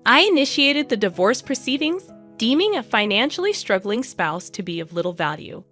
I initiated the divorce proceedings, deeming a financially struggling spouse to be of little value.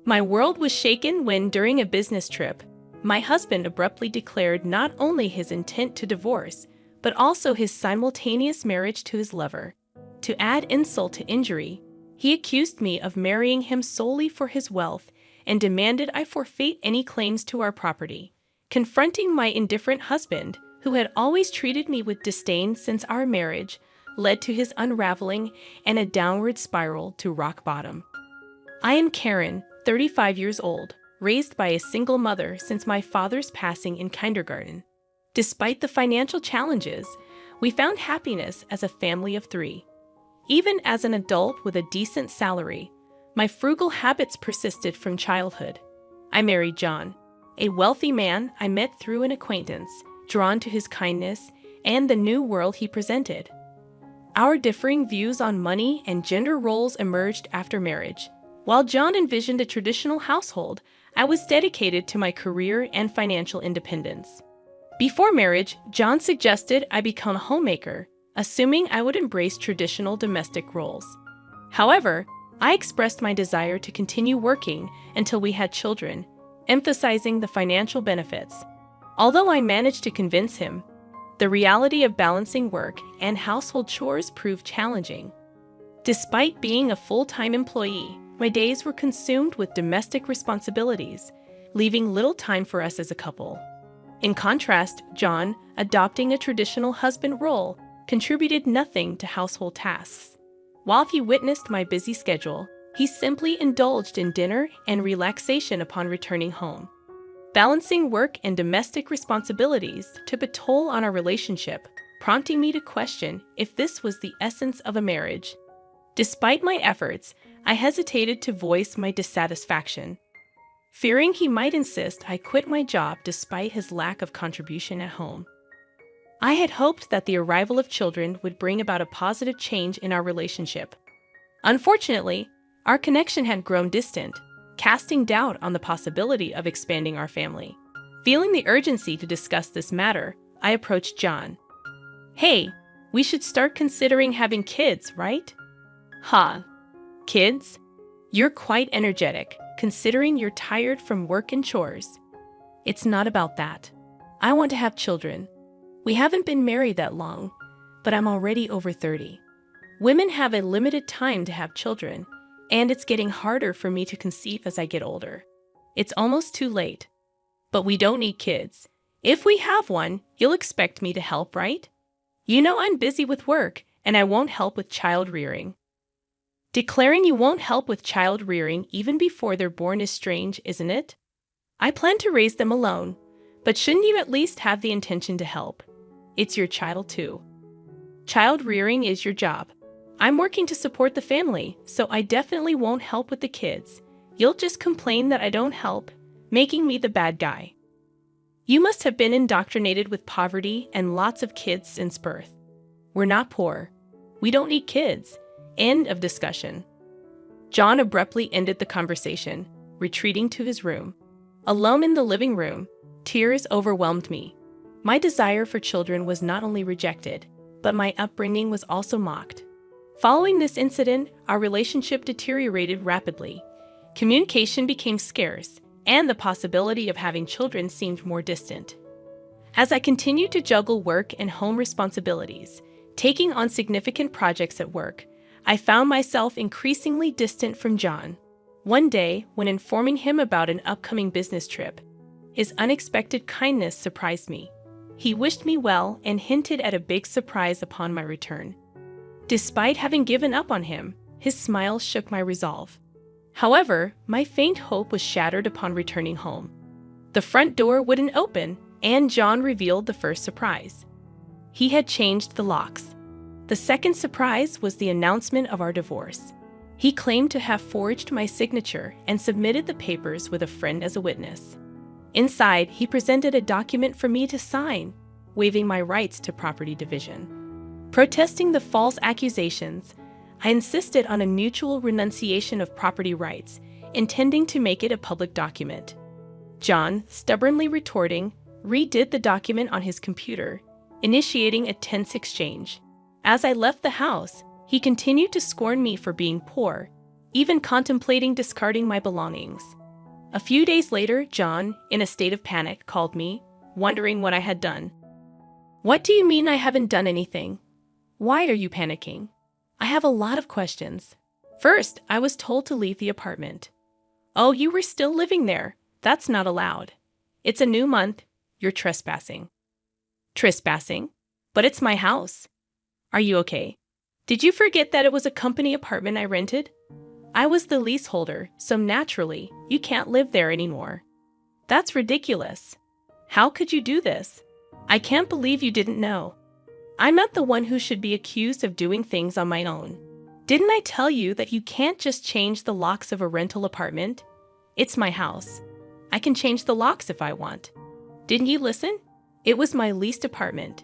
My world was shaken when, during a business trip, my husband abruptly declared not only his intent to divorce, but also his simultaneous marriage to his lover. To add insult to injury, he accused me of marrying him solely for his wealth and demanded I forfeit any claims to our property. Confronting my indifferent husband, who had always treated me with disdain since our marriage, led to his unraveling and a downward spiral to rock bottom. I am Karen, 35 years old, raised by a single mother since my father's passing in kindergarten. Despite the financial challenges, we found happiness as a family of 3. Even as an adult with a decent salary, my frugal habits persisted from childhood. I married John, a wealthy man I met through an acquaintance, drawn to his kindness and the new world he presented. Our differing views on money and gender roles emerged after marriage. While John envisioned a traditional household, I was dedicated to my career and financial independence. Before marriage, John suggested I become a homemaker, assuming I would embrace traditional domestic roles. However, I expressed my desire to continue working until we had children, emphasizing the financial benefits. Although I managed to convince him, the reality of balancing work and household chores proved challenging. Despite being a full-time employee, my days were consumed with domestic responsibilities, leaving little time for us as a couple. In contrast, John, adopting a traditional husband role, contributed nothing to household tasks. While he witnessed my busy schedule, he simply indulged in dinner and relaxation upon returning home. Balancing work and domestic responsibilities took a toll on our relationship, prompting me to question if this was the essence of a marriage. Despite my efforts, I hesitated to voice my dissatisfaction. Fearing he might insist I quit my job despite his lack of contribution at home. I had hoped that the arrival of children would bring about a positive change in our relationship. Unfortunately, our connection had grown distant, casting doubt on the possibility of expanding our family. Feeling the urgency to discuss this matter, I approached John. "Hey, we should start considering having kids, right?" "Ha, kids? You're quite energetic, considering you're tired from work and chores." "It's not about that. I want to have children. We haven't been married that long, but I'm already over 30. Women have a limited time to have children, and it's getting harder for me to conceive as I get older. It's almost too late. But we don't need kids. If we have one, you'll expect me to help, right? You know I'm busy with work, and I won't help with child rearing." Declaring you won't help with child rearing even before they're born is strange, isn't it? I plan to raise them alone, but shouldn't you at least have the intention to help? It's your child too. Child rearing is your job. I'm working to support the family, so I definitely won't help with the kids. You'll just complain that I don't help, making me the bad guy. You must have been indoctrinated with poverty and lots of kids since birth. We're not poor. We don't need kids. End of discussion. John abruptly ended the conversation, retreating to his room. Alone in the living room, tears overwhelmed me. My desire for children was not only rejected, but my upbringing was also mocked. Following this incident, our relationship deteriorated rapidly. Communication became scarce, and the possibility of having children seemed more distant. As I continued to juggle work and home responsibilities, taking on significant projects at work, I found myself increasingly distant from John. One day, when informing him about an upcoming business trip, his unexpected kindness surprised me. He wished me well and hinted at a big surprise upon my return. Despite having given up on him, his smile shook my resolve. However, my faint hope was shattered upon returning home. The front door wouldn't open, and John revealed the first surprise. He had changed the locks. The second surprise was the announcement of our divorce. He claimed to have forged my signature and submitted the papers with a friend as a witness. Inside, he presented a document for me to sign, waiving my rights to property division. Protesting the false accusations, I insisted on a mutual renunciation of property rights, intending to make it a public document. John, stubbornly retorting, redid the document on his computer, initiating a tense exchange. As I left the house, he continued to scorn me for being poor, even contemplating discarding my belongings. A few days later, John, in a state of panic, called me, wondering what I had done. "What do you mean I haven't done anything? Why are you panicking?" I have a lot of questions. First, I was told to leave the apartment. "Oh, you were still living there. That's not allowed. It's a new month. You're trespassing." Trespassing? But it's my house. Are you okay? Did you forget that it was a company apartment I rented? I was the leaseholder, so naturally, you can't live there anymore. That's ridiculous. How could you do this? I can't believe you didn't know. I'm not the one who should be accused of doing things on my own. Didn't I tell you that you can't just change the locks of a rental apartment? It's my house. I can change the locks if I want. Didn't you listen? It was my leased apartment.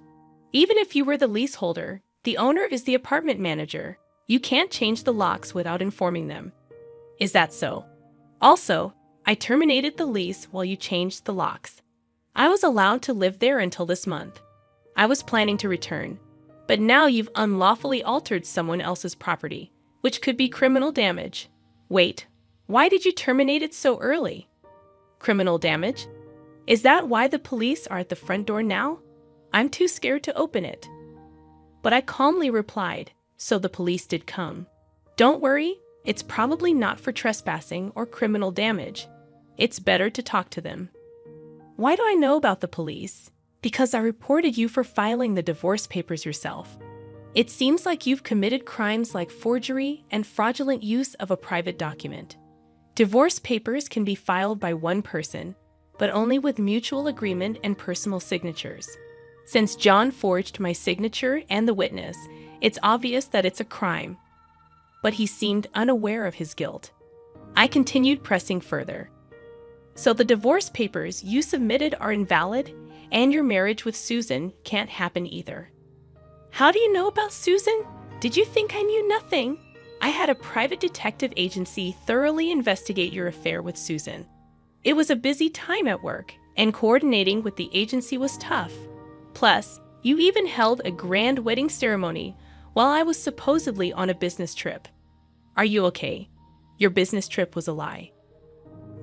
Even if you were the leaseholder, the owner is the apartment manager. You can't change the locks without informing them. Is that so? Also, I terminated the lease while you changed the locks. I was allowed to live there until this month. I was planning to return, but now you've unlawfully altered someone else's property, which could be criminal damage. Wait, why did you terminate it so early? Criminal damage? Is that why the police are at the front door now? I'm too scared to open it. But I calmly replied, so the police did come. Don't worry, it's probably not for trespassing or criminal damage. It's better to talk to them. Why do I know about the police? Because I reported you for filing the divorce papers yourself. It seems like you've committed crimes like forgery and fraudulent use of a private document. Divorce papers can be filed by one person, but only with mutual agreement and personal signatures. Since John forged my signature and the witness, it's obvious that it's a crime. But he seemed unaware of his guilt. I continued pressing further. So the divorce papers you submitted are invalid, and your marriage with Susan can't happen either. How do you know about Susan? Did you think I knew nothing? I had a private detective agency thoroughly investigate your affair with Susan. It was a busy time at work, and coordinating with the agency was tough. Plus, you even held a grand wedding ceremony while I was supposedly on a business trip. Are you okay? Your business trip was a lie.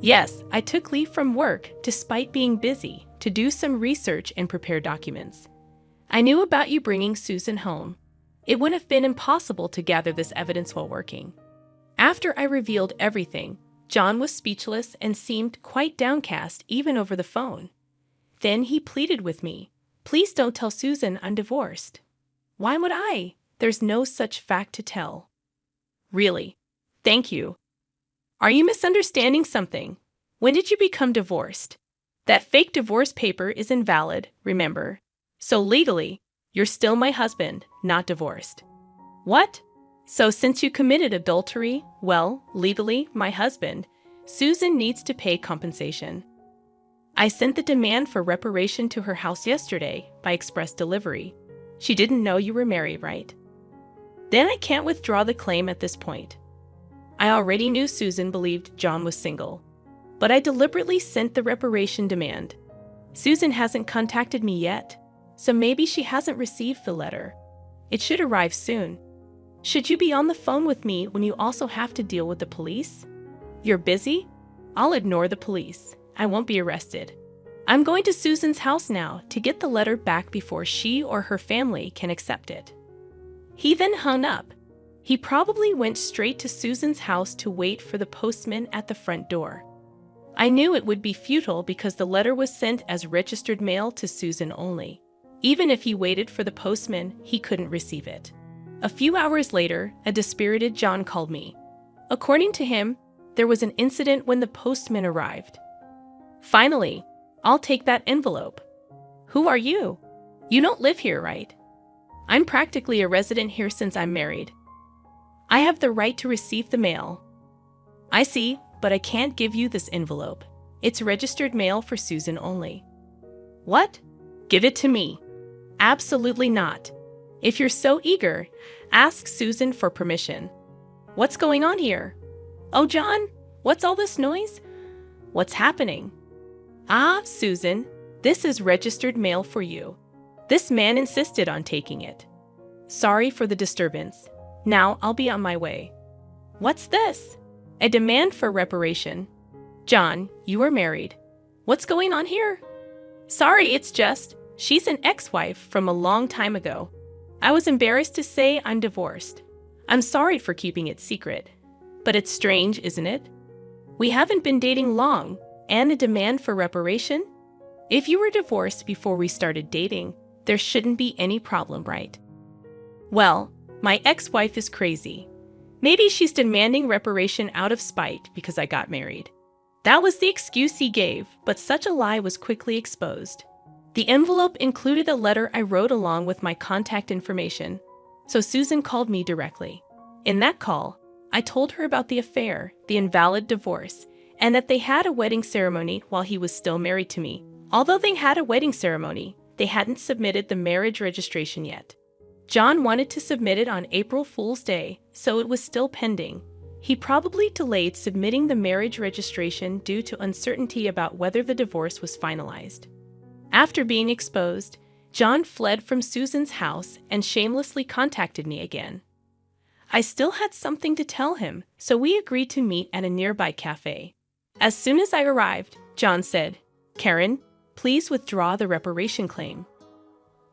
Yes, I took leave from work despite being busy to do some research and prepare documents. I knew about you bringing Susan home. It would have been impossible to gather this evidence while working. After I revealed everything, John was speechless and seemed quite downcast even over the phone. Then he pleaded with me, "Please don't tell Susan I'm divorced." Why would I? There's no such fact to tell. Really? Thank you. Are you misunderstanding something? When did you become divorced? That fake divorce paper is invalid, remember. So legally, you're still my husband, not divorced. What? So since you committed adultery, well, legally, my husband, Susan needs to pay compensation. I sent the demand for reparation to her house yesterday by express delivery. She didn't know you were married, right? Then I can't withdraw the claim at this point. I already knew Susan believed John was single, but I deliberately sent the reparation demand. Susan hasn't contacted me yet, so maybe she hasn't received the letter. It should arrive soon. Should you be on the phone with me when you also have to deal with the police? You're busy? I'll ignore the police. I won't be arrested. I'm going to Susan's house now to get the letter back before she or her family can accept it. He then hung up. He probably went straight to Susan's house to wait for the postman at the front door. I knew it would be futile because the letter was sent as registered mail to Susan only. Even if he waited for the postman, he couldn't receive it. A few hours later, a dispirited John called me. According to him, there was an incident when the postman arrived. Finally, I'll take that envelope. Who are you? You don't live here, right? I'm practically a resident here since I'm married. I have the right to receive the mail. I see, but I can't give you this envelope. It's registered mail for Susan only. What? Give it to me. Absolutely not. If you're so eager, ask Susan for permission. What's going on here? Oh, John, what's all this noise? What's happening? Ah, Susan, this is registered mail for you. This man insisted on taking it. Sorry for the disturbance. Now I'll be on my way. What's this? A demand for reparation. John, you are married. What's going on here? Sorry, it's just, she's an ex-wife from a long time ago. I was embarrassed to say I'm divorced. I'm sorry for keeping it secret. But it's strange, isn't it? We haven't been dating long, and a demand for reparation? If you were divorced before we started dating, there shouldn't be any problem, right? Well, my ex-wife is crazy. Maybe she's demanding reparation out of spite because I got married. That was the excuse he gave, but such a lie was quickly exposed. The envelope included a letter I wrote along with my contact information, so Susan called me directly. In that call, I told her about the affair, the invalid divorce, and that they had a wedding ceremony while he was still married to me. Although they had a wedding ceremony, they hadn't submitted the marriage registration yet. John wanted to submit it on April Fool's Day, so it was still pending. He probably delayed submitting the marriage registration due to uncertainty about whether the divorce was finalized. After being exposed, John fled from Susan's house and shamelessly contacted me again. I still had something to tell him, so we agreed to meet at a nearby cafe. As soon as I arrived, John said, "Karen, please withdraw the reparation claim.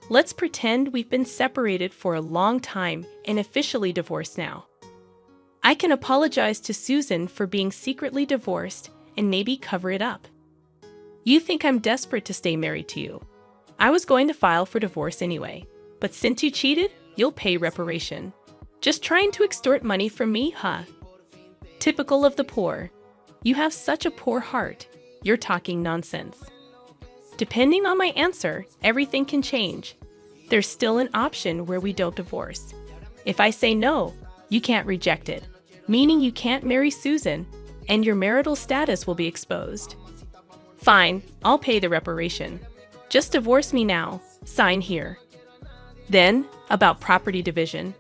Let's pretend we've been separated for a long time and officially divorced now. I can apologize to Susan for being secretly divorced and maybe cover it up. You think I'm desperate to stay married to you. I was going to file for divorce anyway, but since you cheated, you'll pay reparation. Just trying to extort money from me, huh? Typical of the poor. You have such a poor heart. You're talking nonsense. Depending on my answer, everything can change. There's still an option where we don't divorce. If I say no, you can't reject it, meaning you can't marry Susan, and your marital status will be exposed. Fine, I'll pay the reparation. Just divorce me now. Sign here." Then, about property division.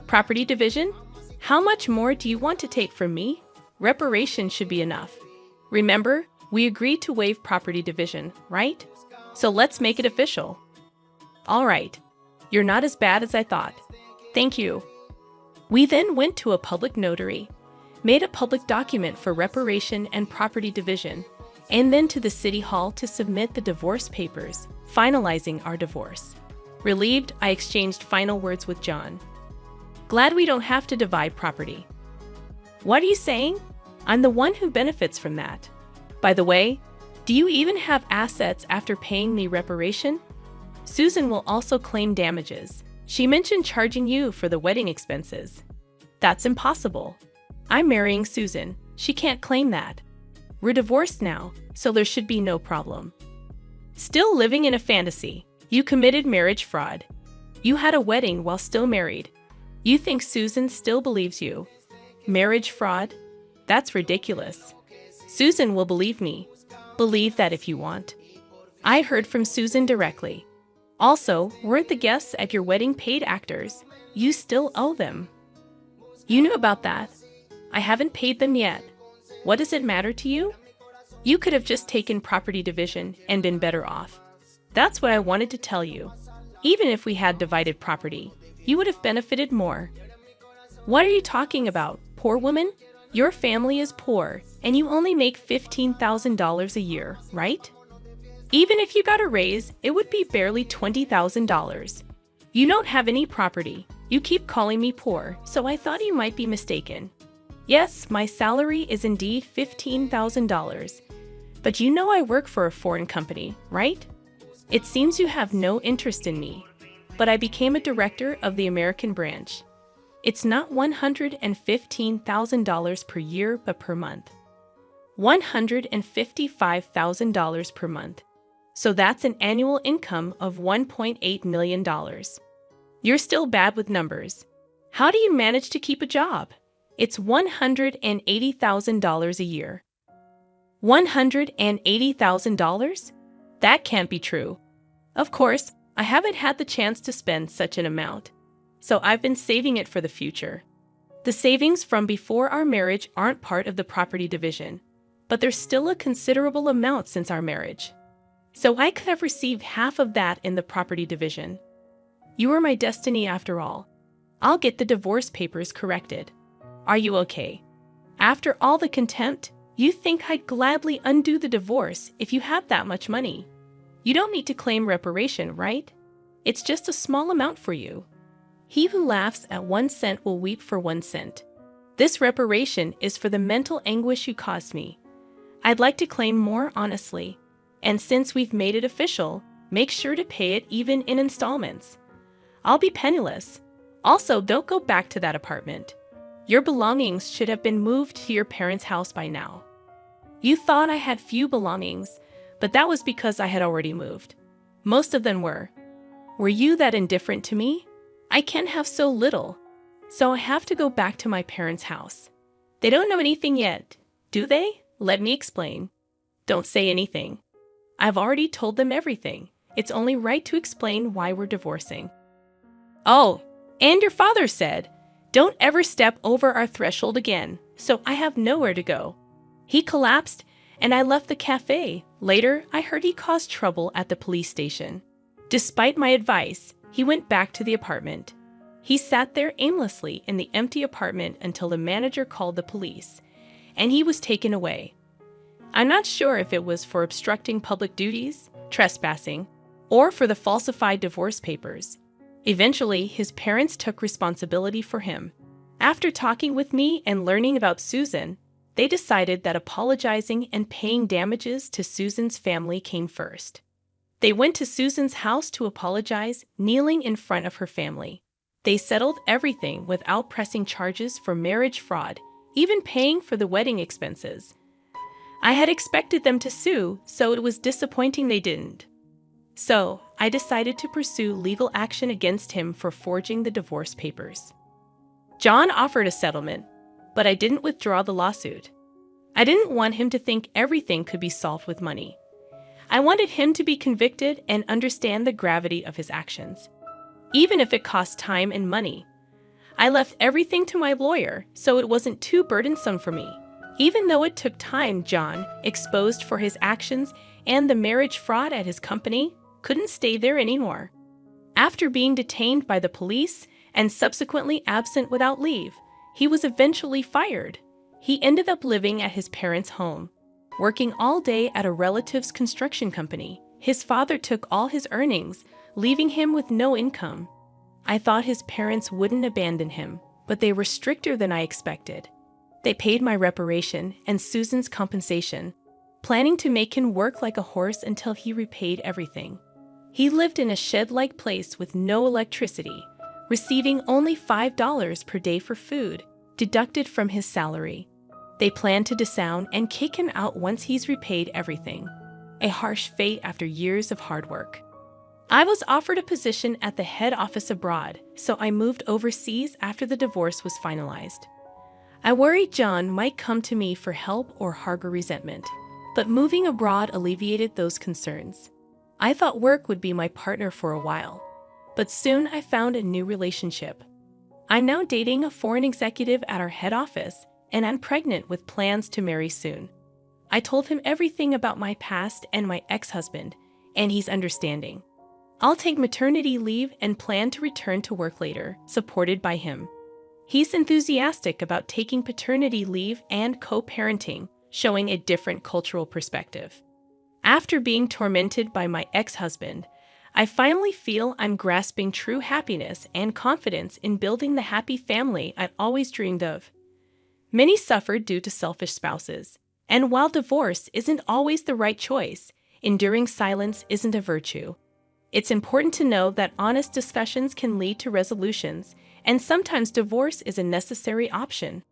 Property division? How much more do you want to take from me? Reparation should be enough. Remember, we agreed to waive property division, right? So let's make it official. All right. You're not as bad as I thought. Thank you. We then went to a public notary, made a public document for reparation and property division, and then to the city hall to submit the divorce papers, finalizing our divorce. Relieved, I exchanged final words with John. Glad we don't have to divide property. What are you saying? I'm the one who benefits from that. By the way, do you even have assets after paying me reparation? Susan will also claim damages. She mentioned charging you for the wedding expenses. That's impossible. I'm marrying Susan. She can't claim that. We're divorced now, so there should be no problem. Still living in a fantasy. You committed marriage fraud. You had a wedding while still married. You think Susan still believes you. Marriage fraud? That's ridiculous. Susan will believe me. Believe that if you want. I heard from Susan directly. Also, weren't the guests at your wedding paid actors? You still owe them. You knew about that. I haven't paid them yet. What does it matter to you? You could have just taken property division and been better off. That's what I wanted to tell you. Even if we had divided property, you would have benefited more. What are you talking about, poor woman? Your family is poor, and you only make $15,000 a year, right? Even if you got a raise, it would be barely $20,000. You don't have any property. You keep calling me poor, so I thought you might be mistaken. Yes, my salary is indeed $15,000. But you know I work for a foreign company, right? It seems you have no interest in me. But I became a director of the American branch. It's not $115,000 per year, but per month. $155,000 per month. So that's an annual income of $1.8 million. You're still bad with numbers. How do you manage to keep a job? It's $180,000 a year. $180,000? That can't be true. Of course, I haven't had the chance to spend such an amount, so I've been saving it for the future. The savings from before our marriage aren't part of the property division, but there's still a considerable amount since our marriage. So I could have received half of that in the property division. You were my destiny after all. I'll get the divorce papers corrected. Are you okay? After all the contempt, you think I'd gladly undo the divorce if you have that much money. You don't need to claim reparation, right? It's just a small amount for you. He who laughs at 1 cent will weep for 1 cent. This reparation is for the mental anguish you caused me. I'd like to claim more honestly. And since we've made it official, make sure to pay it even in installments. I'll be penniless. Also, don't go back to that apartment. Your belongings should have been moved to your parents' house by now. You thought I had few belongings, but that was because I had already moved. Most of them were. Were you that indifferent to me? I can't have so little, so I have to go back to my parents' house. They don't know anything yet, do they? Let me explain. Don't say anything. I've already told them everything. It's only right to explain why we're divorcing. Oh, and your father said, don't ever step over our threshold again, so I have nowhere to go. He collapsed, and I left the cafe. Later, I heard he caused trouble at the police station. Despite my advice, he went back to the apartment. He sat there aimlessly in the empty apartment until the manager called the police, and he was taken away. I'm not sure if it was for obstructing public duties, trespassing, or for the falsified divorce papers. Eventually, his parents took responsibility for him. After talking with me and learning about Susan, they decided that apologizing and paying damages to Susan's family came first. They went to Susan's house to apologize, kneeling in front of her family. They settled everything without pressing charges for marriage fraud, even paying for the wedding expenses. I had expected them to sue, so it was disappointing they didn't. So, I decided to pursue legal action against him for forging the divorce papers. John offered a settlement, but I didn't withdraw the lawsuit. I didn't want him to think everything could be solved with money. I wanted him to be convicted and understand the gravity of his actions, even if it cost time and money. I left everything to my lawyer, so it wasn't too burdensome for me. Even though it took time, John, exposed for his actions and the marriage fraud at his company, couldn't stay there anymore. After being detained by the police and subsequently absent without leave, he was eventually fired. He ended up living at his parents' home, working all day at a relative's construction company. His father took all his earnings, leaving him with no income. I thought his parents wouldn't abandon him, but they were stricter than I expected. They paid my reparation and Susan's compensation, planning to make him work like a horse until he repaid everything. He lived in a shed-like place with no electricity, receiving only $5 per day for food, deducted from his salary. They plan to disown and kick him out once he's repaid everything. A harsh fate after years of hard work. I was offered a position at the head office abroad, so I moved overseas after the divorce was finalized. I worried John might come to me for help or harbor resentment, but moving abroad alleviated those concerns. I thought work would be my partner for a while, but soon I found a new relationship. I'm now dating a foreign executive at our head office, and I'm pregnant with plans to marry soon. I told him everything about my past and my ex-husband, and he's understanding. I'll take maternity leave and plan to return to work later, supported by him. He's enthusiastic about taking paternity leave and co-parenting, showing a different cultural perspective. After being tormented by my ex-husband, I finally feel I'm grasping true happiness and confidence in building the happy family I'd always dreamed of. Many suffered due to selfish spouses, and while divorce isn't always the right choice, enduring silence isn't a virtue. It's important to know that honest discussions can lead to resolutions, and sometimes divorce is a necessary option.